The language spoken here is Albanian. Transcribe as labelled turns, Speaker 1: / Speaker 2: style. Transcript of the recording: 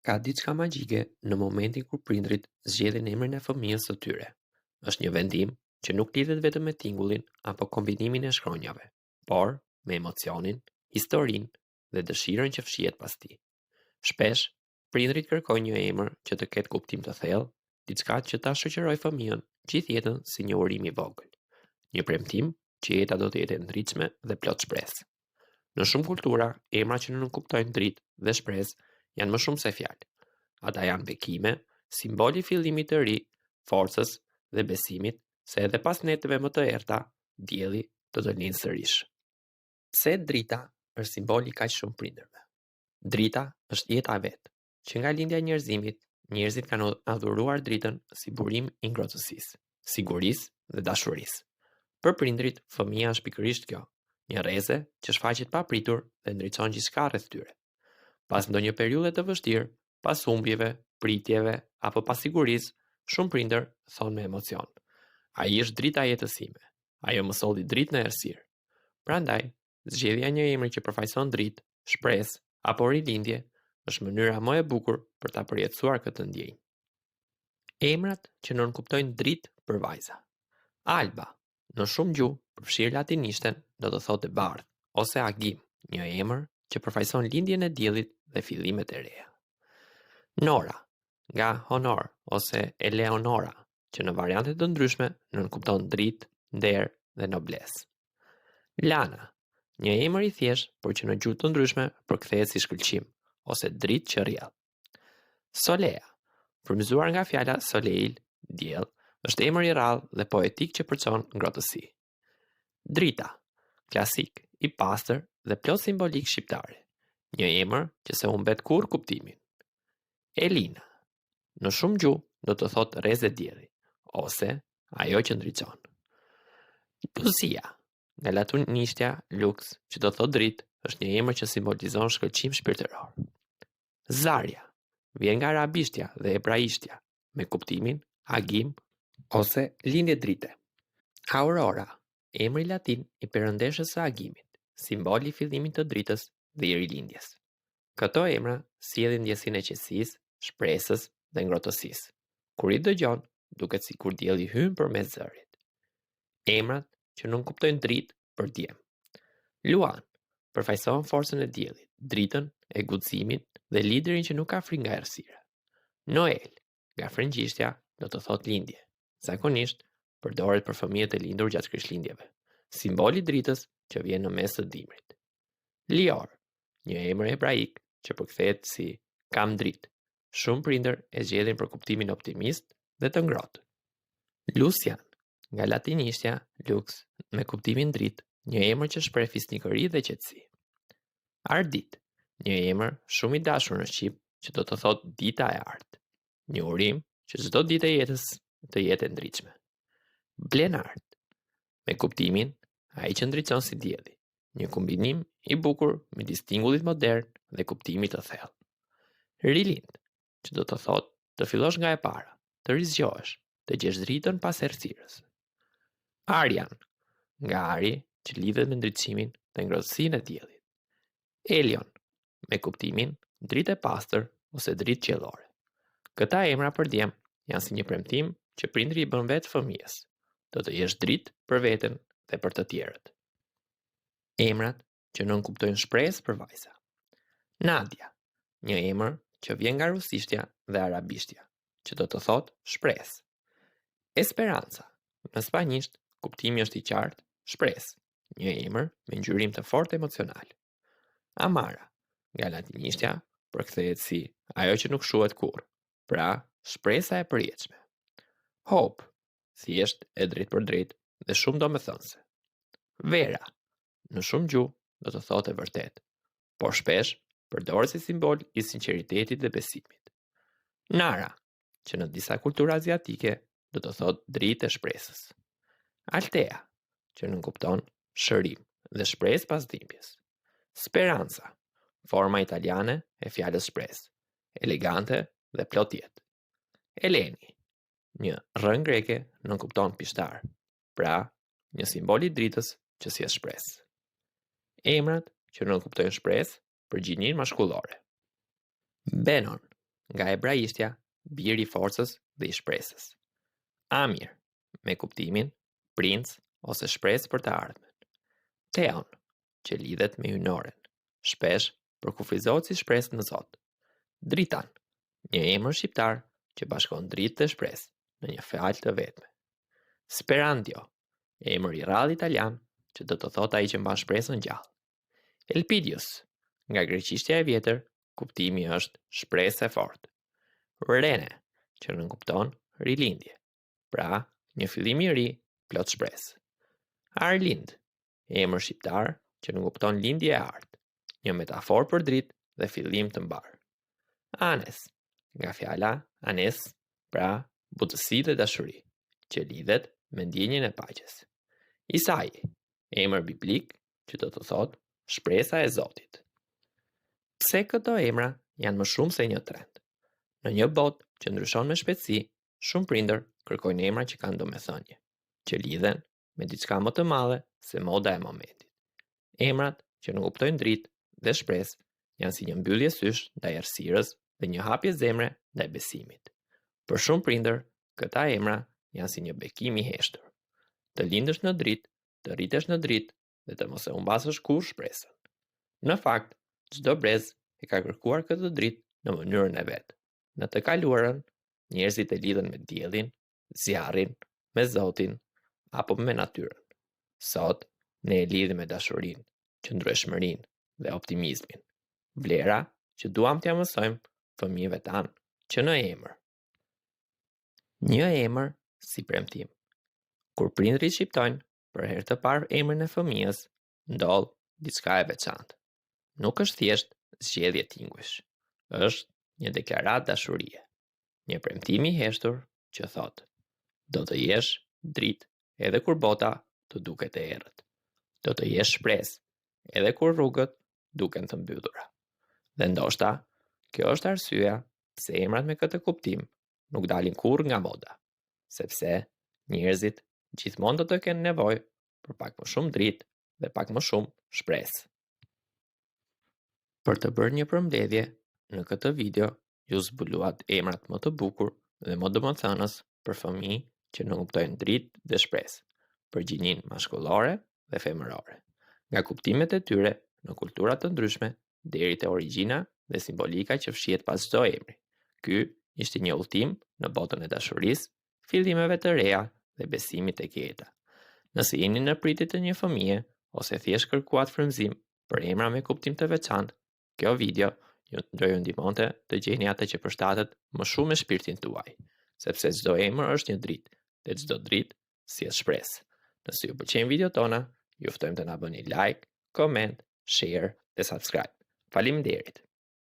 Speaker 1: Ka diçka magjike në momentin kur prindrit zgjedhin emrin e fëmijës së tyre. Është një vendim që nuk lidhet vetëm me tingullin apo kombinimin e shkronjave, por me emocionin, historinë dhe dëshirën që fshihet pas tij. Shpesh, prindrit kërkojnë një emër që të ketë kuptim të thellë, diçka që ta shoqërojë fëmijën gjithë jetën si një urim i vogël. Një premtim që jeta do të jetë e ndritshme dhe plot shpresë. Në shumë kultura, emra që nuk kuptojnë dritë dhe shpresë janë më shumë se fjalë. Ata janë bekime, simboli i fillimit të ri, forcës dhe besimit se edhe pas netëve më të errta, dielli do të lind sërish. Pse drita është simboli kaq shumë prindërve? Drita është jeta e vet, që nga lindja e njerëzimit, njerëzit kanë adhuruar dritën si burim i ngrohtësisë, sigurisë dhe dashurisë. Për prindrit, fëmia është pikërisht kjo, një rreze që shfaqet papritur dhe ndriçon gjithçka rreth tyre. Pas ndonjë periudhe të vështirë, pas humbjeve, pritjeve apo pasigurisë, shumë prindër thonë me emocion: ai është drita e jetës sime. Ajo më solli dritë në errësirë. Prandaj, zgjedhja e një emri që përfaqëson dritë, shpresë apo rilindje është mënyra më e bukur për ta përjetësuar këtë ndjenjë. Emrat që nënkuptojnë dritë për vajza. Alba, në shumë gjuhë, përfshirë latinishten, do të thotë e bardhë, ose agim, një emër që përfaqëson lindjen e diellit dhe fillimet e reja. Nora, nga honor ose Eleonora, që në variante të ndryshme nënkupton dritë, nder dhe noblesë. Lana, një emër i thjeshtë, por që në gjuhë të ndryshme përkthehet si shkëlqim ose dritë që rrjedh. Solea, frymëzuar nga fjala soleil, diell, është emër i rrallë dhe poetik që përçon ngrohtësi. Drita, klasik, i pastër dhe plot simbolik shqiptare, një emër që se humbet kurrë kuptimin. Elina, në shumë gjuhë do të thotë rrezë e dielli ose ajo që ndriçon. Luzia, nga latinishtja lux, që do thotë dritë, është një emër që simbolizon shkëlqim shpirtëror. Zarja, vjen nga arabishtja dhe hebraishtja, me kuptimin agim ose lindje drite. Aurora, emri latin i perëndeshës së agimit, simboli i fillimit të dritës dhe i rilindjes. Këto emra sjellin ndjesinë e qetësisë, shpresës dhe ngrohtësisë. Kur i dëgjon, duket sikur dielli hyn përmes zërit. Emrat që nuk kuptojnë dritë për djem. Luan, përfaqëson forcën e diellit, dritën, e guximin dhe liderin që nuk ka frikë nga errësira. Noel, nga frëngjishtja, do të thotë lindje. Zakonisht përdoret për fëmijët e lindur gjatë krishtlindjeve, simboli i dritës që vjen në mes të dimrit. Lior, një emër hebraik që përkthehet si kam dritë. Shumë prindër e zgjedhin për kuptimin optimist dhe të ngrohtë. Lucian, nga latinishtja lux, me kuptimin dritë, një emër që shpreh fisnikëri dhe qetësi. Ardit, një emër shumë i dashur në shqip që do të thotë dita e artë, një urim që çdo ditë e jetës të jetë e ndritshme. Blenard, me kuptimin ai që ndriçon si dielli, një kombinim i bukur midis tingullit modern dhe kuptimit të thellë. Rilind, që do të thotë të fillosh nga e para, të rizgjohesh, të gjesh dritën pas errësirës. Arjan, nga ari që lidhet me ndriçimin dhe ngrohtësinë e diellit. Elion, me kuptimin dritë e pastër ose dritë qiellore. Këta emra për djem janë si një premtim që prindri i bën vetë fëmijës. Do të jesh dritë për veten dhe për të tjerët. Emrat që nënkuptojnë shpresë për vajza. Nadia, një emër që vjen nga rusishtja dhe arabishtja, që do të thotë shpresë. Esperanza, në spanjisht, kuptimi është i qartë, shpresë, një emër me ngjyrim të fortë emocional. Amara, nga latinishtja, përkthehet si ajo që nuk shuhet kurrë, pra shpresa e përjetshme. Hope, thjesht e drejtë për drejtë dhe shumë domethënëse. Vera, në shumë gjuhë do të thotë e vërtetë, por shpesh përdoret si simbol i sinqeritetit dhe besimit. Nara, që në disa kultura aziatike do të thotë dritë e shpresës. Altea, që nënkupton shërim dhe shpresë pas dhimbjes. Speranza, forma italiane e fjalës shpresë, elegante dhe plot jetë. Eleni, një rrën greke nënkupton pishtar, pra një simbol i dritës që sjell shpresë. Emrat që nënkuptojnë shpresë për gjininë mashkullore. Benon, nga hebraishtja biri i forcës dhe i shpresës. Amir, me kuptimin princ ose shpresë për të ardhmen. Theon, që lidhet me hyjnoren, shpesh përkufizohet si shpresë në Zot. Dritan, një emër shqiptar që bashkon dritë dhe shpresë në një fjalë të vetme. Sperandio, emër i rrallë italian që do të thotë ai që mban shpresën gjallë. Elpidius, nga greqishtja e vjetër, kuptimi është shpresë e fortë. Rene, që nënkupton rilindje, pra një fillim i ri plot shpresë. Arlind, emër shqiptar që nënkupton lindje e artë, një metaforë për dritë dhe fillim të mbarë. Anes, nga fjala anes, pra butësi dhe dashuri, që lidhet me ndjenjën e paqes. Isai, emër biblik që do të thotë shpresa e Zotit. Pse këto emra janë më shumë se një trend? Në një botë që ndryshon me shpejtësi, shumë prindër kërkojnë emra që kanë domethënie, që lidhen me diçka më të madhe se moda e momentit. Emrat që nënkuptojnë dritë dhe shpresë janë si një mbyllje sysh ndaj errësirës dhe një hapje zemre ndaj besimit. Për shumë prindër, këta emra janë si një bekim i heshtur. Të lindësh në dritë, të rritesh në dritë dhe të mos e humbasësh kurrë shpresën. Në fakt, çdo brez e ka kërkuar këtë dritë në mënyrën e vet. Në të kaluarën, njerëzit e lidhen me diellin, zjarrin, me Zotin apo me natyrën. Sot, ne e lidhim me dashurinë, qëndrueshmërinë dhe optimizmin. Vlera që duam t'ia mësojmë fëmijëve tanë që në emër. Një emër si premtim. Kur prindrit shqiptojnë për herë të parë emrin e fëmijës, ndodh diçka e veçantë. Nuk është thjesht zgjedhje tinguish. Është një deklaratë dashurie. Një premtim i heshtur që thotë: do të jesh dritë edhe kur bota të duket e errët. Do të jesh shpresë edhe kur rrugët duken të mbyllura. Dhe ndoshta, kjo është arsyeja pse emrat me këtë kuptim nuk dalin kurrë nga moda, sepse njerëzit gjithmonë do të kenë nevojë për pak më shumë dritë dhe pak më shumë shpresë. Për të bërë një përmbledhje, në këtë video ju zbuluat emrat më të bukur dhe më domethënës për fëmijë që nënkuptojnë dritë dhe shpresë, për gjininë mashkullore dhe femërore, nga kuptimet e tyre në kultura të ndryshme deri te origjina dhe simbolika që fshihet pas çdo emri. Ky ishte një udhtim në botën e dashurisë, fillimeve të reja dhe besimit tek jeta. Nëse jeni në pritje të një fëmije ose thjesht kërkuat frymëzim për emra me kuptim të veçantë, kjo video do ju ndihmonte të gjeni atë që përshtatet më shumë me shpirtin tuaj, sepse çdo emër është një dritë dhe çdo dritë sjell shpresë. Nëse ju pëlqejnë videot tona, ju ftojmë të na bëni like, comment, share dhe subscribe. Faleminderit.